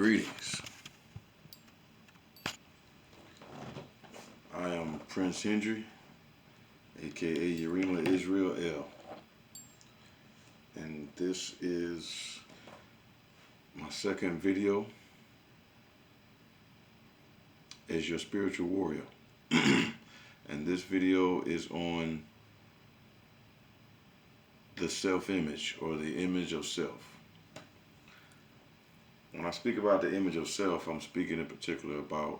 Greetings. I am Prince Hendry, aka Urema Israel L. And this is my second video as your spiritual warrior. And this video is on the self-image or the image of self. When I speak about the image of self, I'm speaking in particular about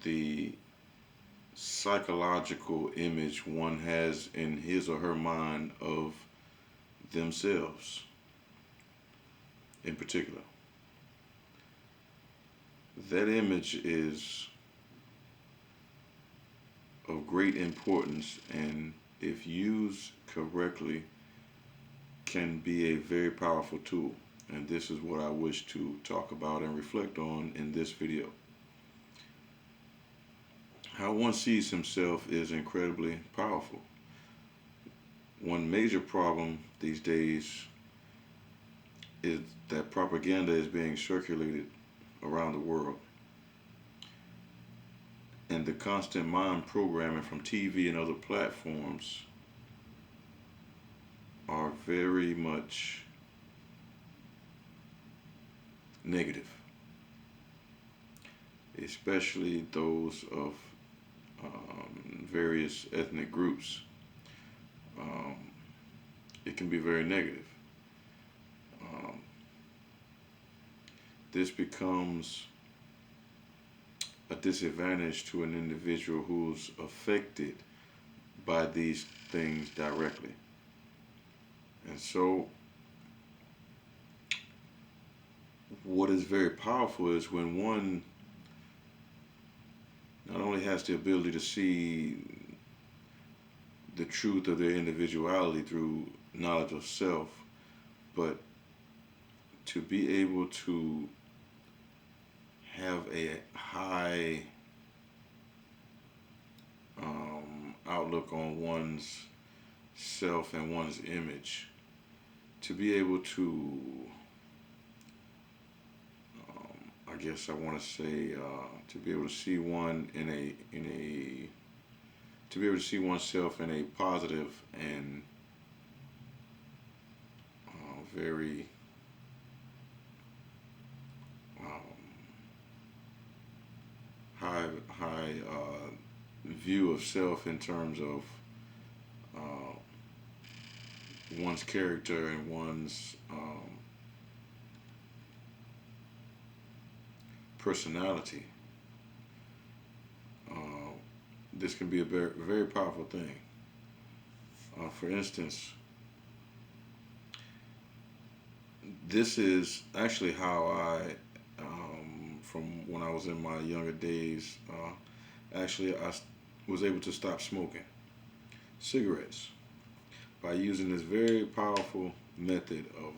the psychological image one has in his or her mind of themselves in particular. That image is of great importance, and if used correctly can be a very powerful tool. And this is what I wish to talk about and reflect on in this video. How one sees himself is incredibly powerful. One major problem these days is that propaganda is being circulated around the world. And the constant mind programming from TV and other platforms are very much negative, especially those of various ethnic groups. It can be very negative. This becomes a disadvantage to an individual who's affected by these things directly. And so what is very powerful is when one not only has the ability to see the truth of their individuality through knowledge of self, but to be able to have a high outlook on one's self and one's image, to be able to I guess I want to say to be able to see one to be able to see oneself in a positive and very high view of self in terms of one's character and one's personality. This can be a very, very powerful thing. For instance, this is actually how I, from when I was in my younger days, I was able to stop smoking cigarettes by using this very powerful method of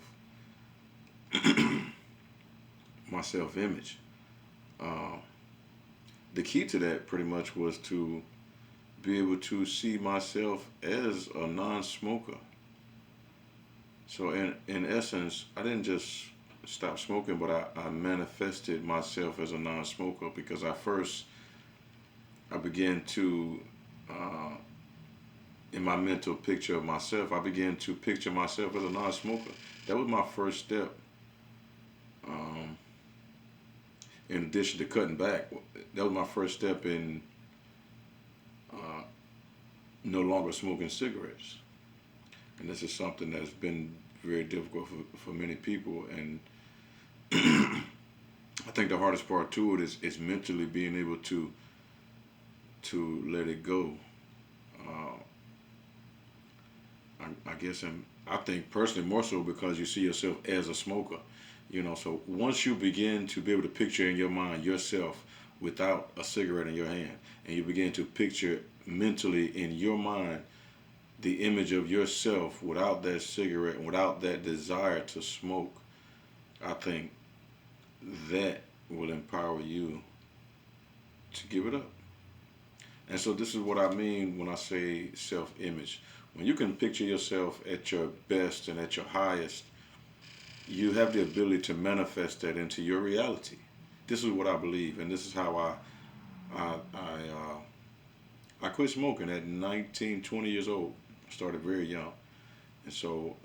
my self-image. The key to that pretty much was to be able to see myself as a non-smoker. So in essence, I didn't just stop smoking, but I manifested myself as a non-smoker because I began to, in my mental picture of myself, I began to picture myself as a non-smoker. That was my first step. In addition to cutting back, that was my first step in no longer smoking cigarettes. And this is something that's been very difficult for many people. And I think the hardest part to it is mentally being able to let it go. I guess, and I think personally more so because you see yourself as a smoker. So once you begin to be able to picture in your mind yourself without a cigarette in your hand, and you begin to picture mentally in your mind the image of yourself without that cigarette and without that desire to smoke, I think that will empower you to give it up. And so this is what I mean when I say self-image. When you can picture yourself at your best and at your highest, you have the ability to manifest that into your reality. This is what I believe, and this is how I quit smoking at 19, 20 years old. Started very young, and so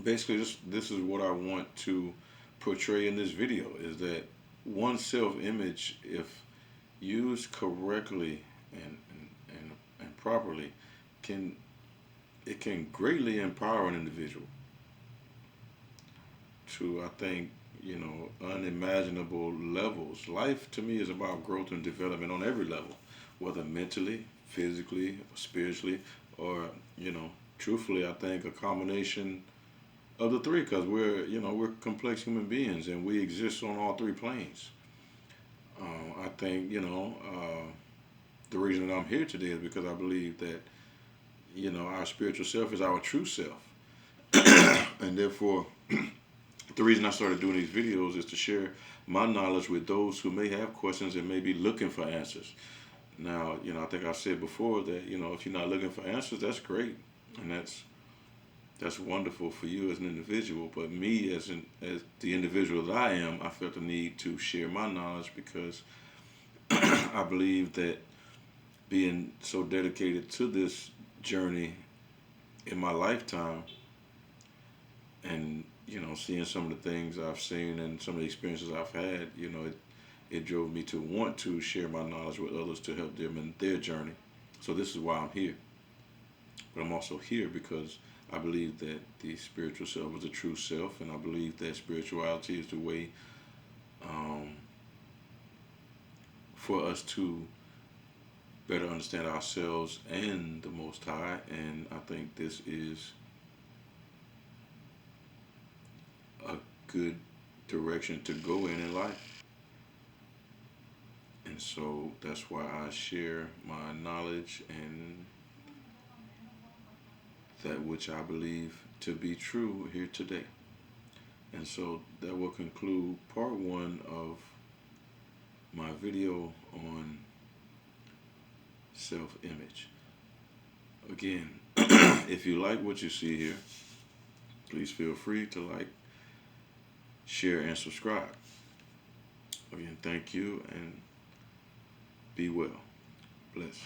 basically, this is what I want to portray in this video: is that one self-image, if used correctly and properly, can it can greatly empower an individual to, I think, unimaginable levels. Life to me is about growth and development on every level, whether mentally, physically, spiritually, or, truthfully, I think a combination of the three, because we're complex human beings and we exist on all three planes. I think, the reason that I'm here today is because I believe that, our spiritual self is our true self. And therefore, the reason I started doing these videos is to share my knowledge with those who may have questions and may be looking for answers. Now, I think I said before that, if you're not looking for answers, that's great. And that's wonderful for you as an individual. But me as the individual that I am, I felt the need to share my knowledge because I believe that being so dedicated to this journey in my lifetime and seeing some of the things I've seen and some of the experiences I've had, it drove me to want to share my knowledge with others to help them in their journey. So this is why I'm here. But I'm also here because I believe that the spiritual self is the true self, and I believe that spirituality is the way um, for us to better understand ourselves and the Most High. And I think this is a good direction to go in life. And so that's why I share my knowledge and that which I believe to be true here today. And so that will conclude part one of my video on self-image. Again, if you like what you see here, please feel free to like, share, and subscribe. Again, thank you and be well. Bless.